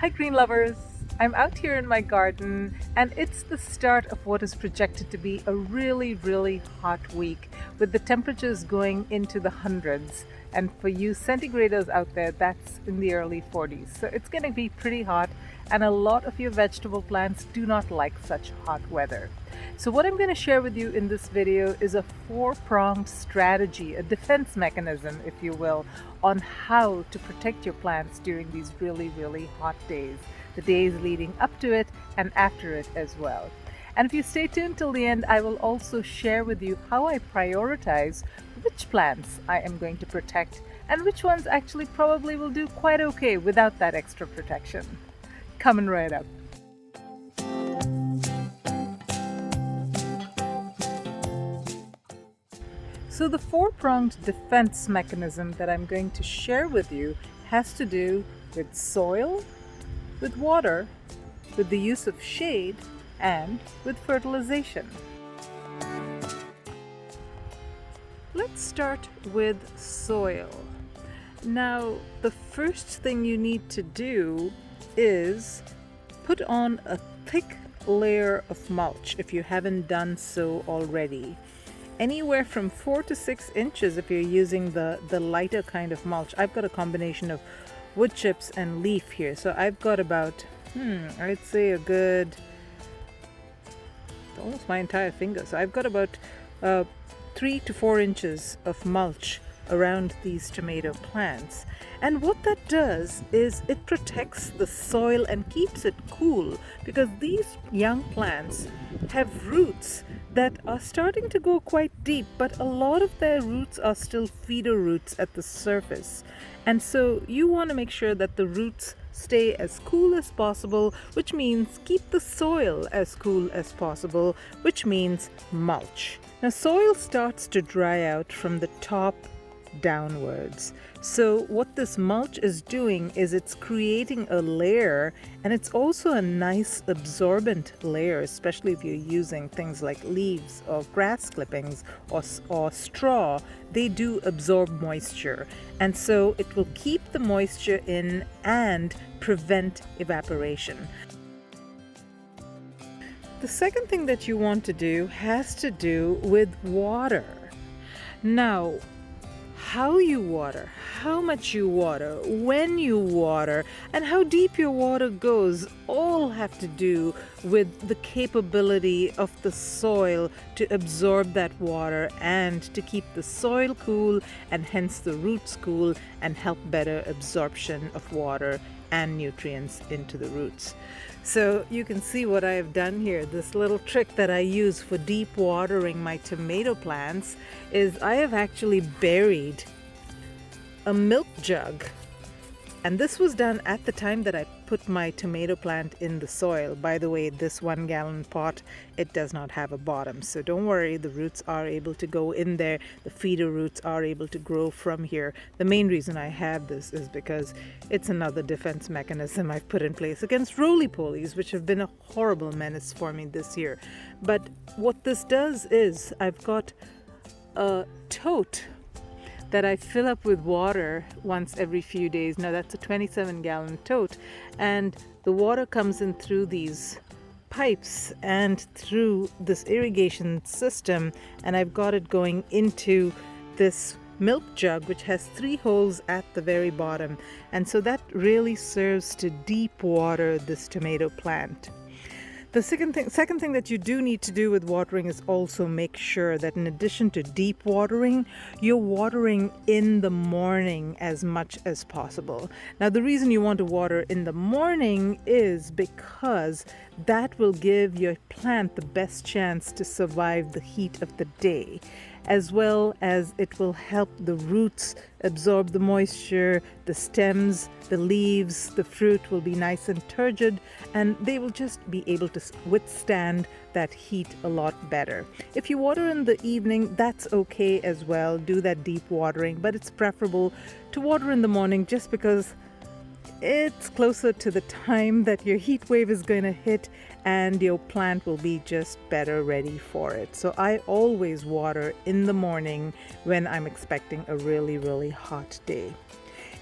Hi green lovers! I'm out here in my garden and it's the start of what is projected to be a really hot week with the temperatures going into the hundreds, and for you centigrados out there that's in the early 40s. So it's going to be pretty hot and a lot of your vegetable plants do not like such hot weather. So what I'm going to share with you in this video is a four-pronged strategy, a defense mechanism, if you will, on how to protect your plants during these really hot days, the days leading up to it and after it as well. And if you stay tuned till the end, I will also share with you how I prioritize which plants I am going to protect and which ones actually probably will do quite okay without that extra protection. Coming right up. So the four-pronged defense mechanism that I'm going to share with you has to do with soil, with water, with the use of shade, and with fertilization. Let's start with soil. Now, the first thing you need to do is put on a thick layer of mulch if you haven't done so already. Anywhere from 4 to 6 inches if you're using the lighter kind of mulch. I've got a combination of wood chips and leaf here. So I've got about, I'd say a good, almost my entire finger. So I've got about 3 to 4 inches of mulch around these tomato plants. And what that does is it protects the soil and keeps it cool, because these young plants have roots that are starting to go quite deep, but a lot of their roots are still feeder roots at the surface. And so you want to make sure that the roots stay as cool as possible, which means keep the soil as cool as possible, which means mulch. Now, soil starts to dry out from the top downwards. So what this mulch is doing is it's creating a layer, and it's also a nice absorbent layer, especially if you're using things like leaves or grass clippings or straw. They do absorb moisture, and so it will keep the moisture in and prevent evaporation. The second thing that you want to do has to do with water. Now, how you water, how much you water, when you water, and how deep your water goes all have to do with the capability of the soil to absorb that water and to keep the soil cool and hence the roots cool and help better absorption of water and nutrients into the roots. So you can see what I have done here. This little trick that I use for deep watering my tomato plants is I have actually buried a milk jug. And this was done at the time that I put my tomato plant in the soil. By the way, this 1 gallon pot, it does not have a bottom. So don't worry, the roots are able to go in there. The feeder roots are able to grow from here. The main reason I have this is because it's another defense mechanism I've put in place against roly-polies, which have been a horrible menace for me this year. But what this does is I've got a tote that I fill up with water once every few days. Now that's a 27-gallon tote, and the water comes in through these pipes and through this irrigation system, and I've got it going into this milk jug which has 3 holes at the very bottom, and so that really serves to deep water this tomato plant. The second thing that you do need to do with watering is also make sure that in addition to deep watering, you're watering in the morning as much as possible. Now, the reason you want to water in the morning is because that will give your plant the best chance to survive the heat of the day, as well as it will help the roots absorb the moisture, the stems, the leaves, the fruit will be nice and turgid, and they will just be able to withstand that heat a lot better. If you water in the evening, that's okay as well. Do that deep watering, but it's preferable to water in the morning just because it's closer to the time that your heat wave is going to hit and your plant will be just better ready for it. So I always water in the morning when I'm expecting a really hot day.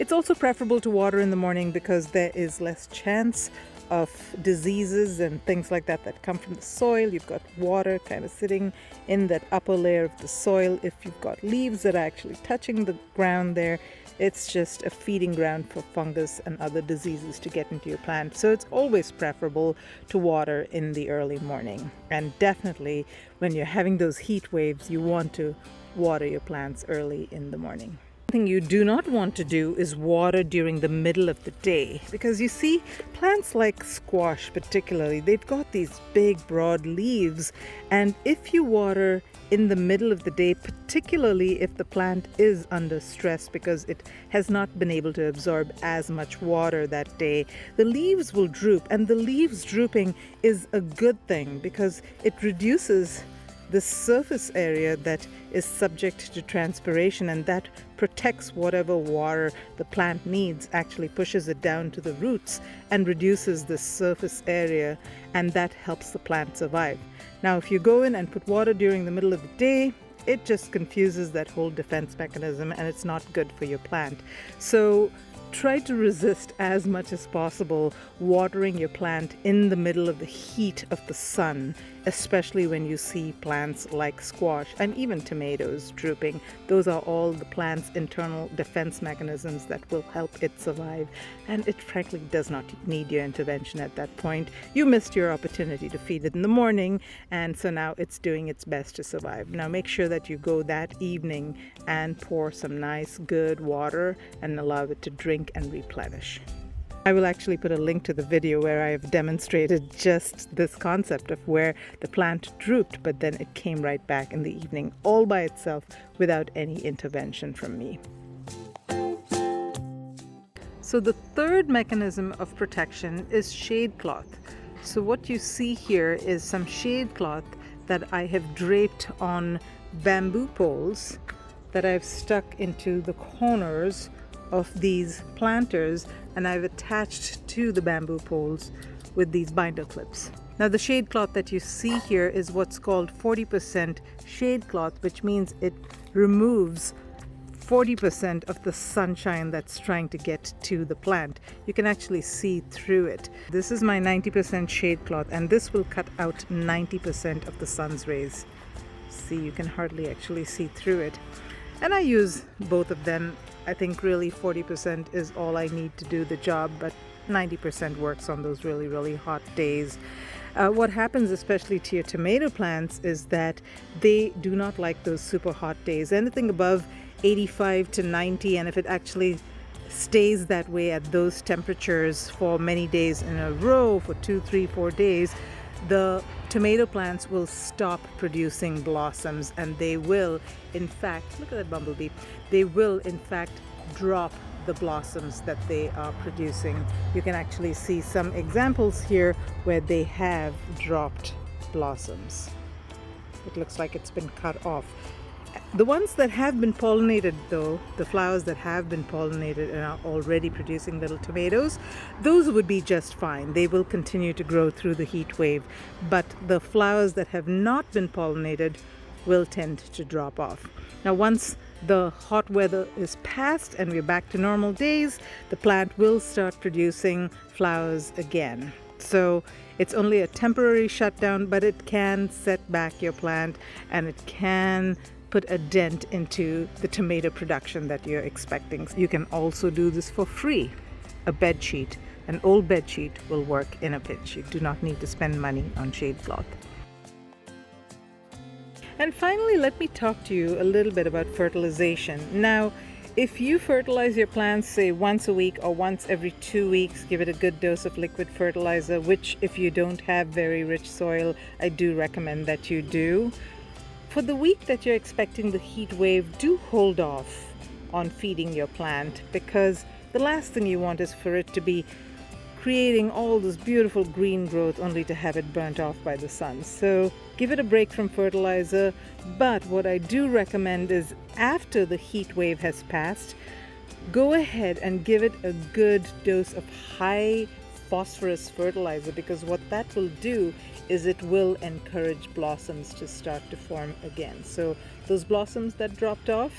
It's also preferable to water in the morning because there is less chance of diseases and things like that that come from the soil. You've got water kind of sitting in that upper layer of the soil. If you've got leaves that are actually touching the ground there, it's just a feeding ground for fungus and other diseases to get into your plant. So it's always preferable to water in the early morning. And definitely when you're having those heat waves, you want to water your plants early in the morning. Thing you do not want to do is water during the middle of the day, because you see plants like squash particularly, they've got these big broad leaves, and if you water in the middle of the day, particularly if the plant is under stress because it has not been able to absorb as much water that day, the leaves will droop, and the leaves drooping is a good thing because it reduces the surface area that is subject to transpiration, and that protects whatever water the plant needs, actually pushes it down to the roots and reduces the surface area, and that helps the plant survive. Now, if you go in and put water during the middle of the day, it just confuses that whole defense mechanism, and it's not good for your plant. So try to resist as much as possible watering your plant in the middle of the heat of the sun, especially when you see plants like squash and even tomatoes drooping. Those are all the plant's internal defense mechanisms that will help it survive, and it frankly does not need your intervention at that point. You missed your opportunity to feed it in the morning, and so now it's doing its best to survive. Now make sure that you go that evening and pour some nice good water and allow it to drink and replenish. I will actually put a link to the video where I have demonstrated just this concept of where the plant drooped, but then it came right back in the evening all by itself without any intervention from me. So the third mechanism of protection is shade cloth. So what you see here is some shade cloth that I have draped on bamboo poles that I've stuck into the corners of these planters, and I've attached to the bamboo poles with these binder clips. Now the shade cloth that you see here is what's called 40% shade cloth, which means it removes 40% of the sunshine that's trying to get to the plant. You can actually see through it. This is my 90% shade cloth, and this will cut out 90% of the sun's rays. See, you can hardly actually see through it. And I use both of them. I think really 40% is all I need to do the job, but 90% works on those really, really hot days. What happens, especially to your tomato plants, is that they do not like those super hot days. Anything above 85 to 90, and if it actually stays that way at those temperatures for many days in a row, for 2, 3, 4 days, the tomato plants will stop producing blossoms, and they will, in fact, look at that bumblebee, they will, in fact, drop the blossoms that they are producing. You can actually see some examples here where they have dropped blossoms. It looks like it's been cut off. The ones that have been pollinated, though, the flowers that have been pollinated and are already producing little tomatoes, those would be just fine. They will continue to grow through the heat wave. But the flowers that have not been pollinated will tend to drop off. Now, once the hot weather is past and we're back to normal days, the plant will start producing flowers again. So it's only a temporary shutdown, but it can set back your plant, and it can put a dent into the tomato production that you're expecting. You can also do this for free. A bed sheet, an old bed sheet, will work in a pinch. You do not need to spend money on shade cloth. And finally, let me talk to you a little bit about fertilization. Now, if you fertilize your plants, say once a week or once every 2 weeks, give it a good dose of liquid fertilizer, which if you don't have very rich soil, I do recommend that you do. For the week that you're expecting the heat wave, do hold off on feeding your plant, because the last thing you want is for it to be creating all this beautiful green growth only to have it burnt off by the sun. So give it a break from fertilizer. But what I do recommend is after the heat wave has passed, go ahead and give it a good dose of high phosphorus fertilizer, because what that will do is it will encourage blossoms to start to form again. So those blossoms that dropped off,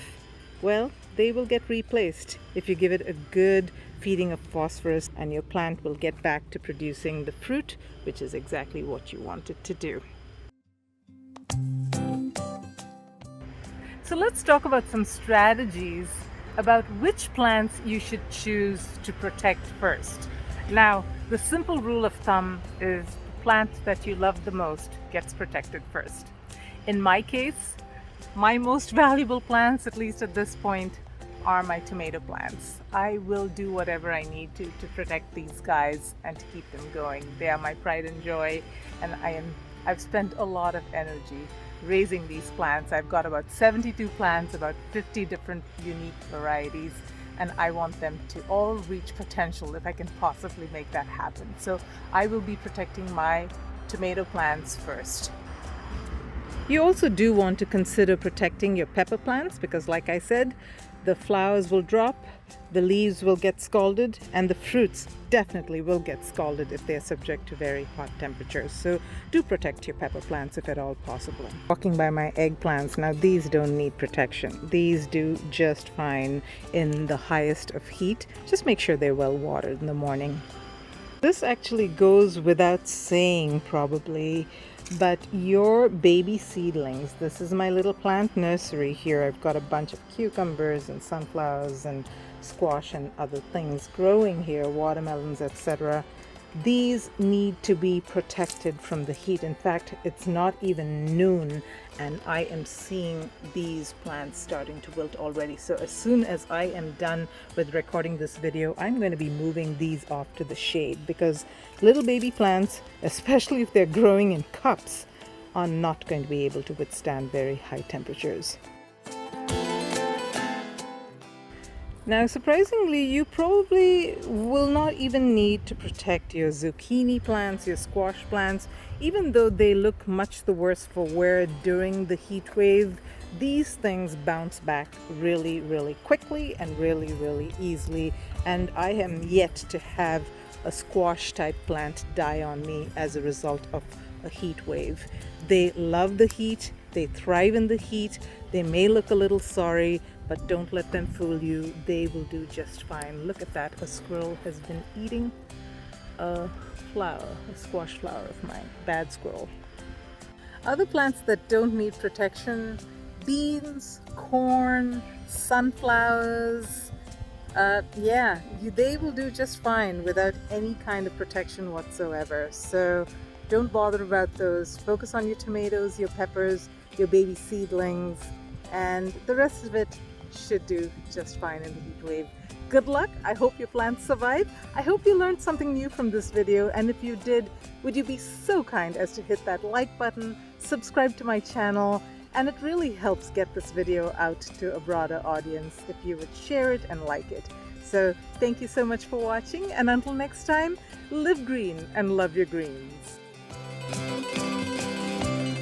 well, they will get replaced if you give it a good feeding of phosphorus, and your plant will get back to producing the fruit, which is exactly what you want it to do. So let's talk about some strategies about which plants you should choose to protect first. Now, the simple rule of thumb is the plant that you love the most gets protected first. In my case, my most valuable plants, at least at this point, are my tomato plants. I will do whatever I need to protect these guys and to keep them going. They are my pride and joy, and I've spent a lot of energy raising these plants. I've got about 72 plants, about 50 different unique varieties, and I want them to all reach potential if I can possibly make that happen. So I will be protecting my tomato plants first. You also do want to consider protecting your pepper plants because, like I said, the flowers will drop, the leaves will get scalded, and the fruits definitely will get scalded if they're subject to very hot temperatures. So do protect your pepper plants if at all possible. Walking by my eggplants, now these don't need protection. These do just fine in the highest of heat. Just make sure they're well watered in the morning. This actually goes without saying probably, but your baby seedlings, this is my little plant nursery here. I've got a bunch of cucumbers and sunflowers and squash and other things growing here, watermelons, etc. These need to be protected from the heat. In fact, it's not even noon and I am seeing these plants starting to wilt already. So as soon as I am done with recording this video, I'm going to be moving these off to the shade because little baby plants, especially if they're growing in cups, are not going to be able to withstand very high temperatures. Now, surprisingly, you probably will not even need to protect your zucchini plants, your squash plants, even though they look much the worse for wear during the heat wave. These things bounce back really, really quickly and really, really easily. And I am yet to have a squash type plant die on me as a result of a heat wave. They love the heat, they thrive in the heat. They may look a little sorry, but don't let them fool you. They will do just fine. Look at that. A squirrel has been eating a flower, a squash flower of mine. Bad squirrel. Other plants that don't need protection: beans, corn, sunflowers. They will do just fine without any kind of protection whatsoever. So don't bother about those. Focus on your tomatoes, your peppers, your baby seedlings, and the rest of it should do just fine in the heat wave. Good luck. I hope your plants survive. I hope you learned something new from this video, and if you did, would you be so kind as to hit that like button, subscribe to my channel, and it really helps get this video out to a broader audience if you would share it and like it. So thank you so much for watching, and until next time, live green and love your greens.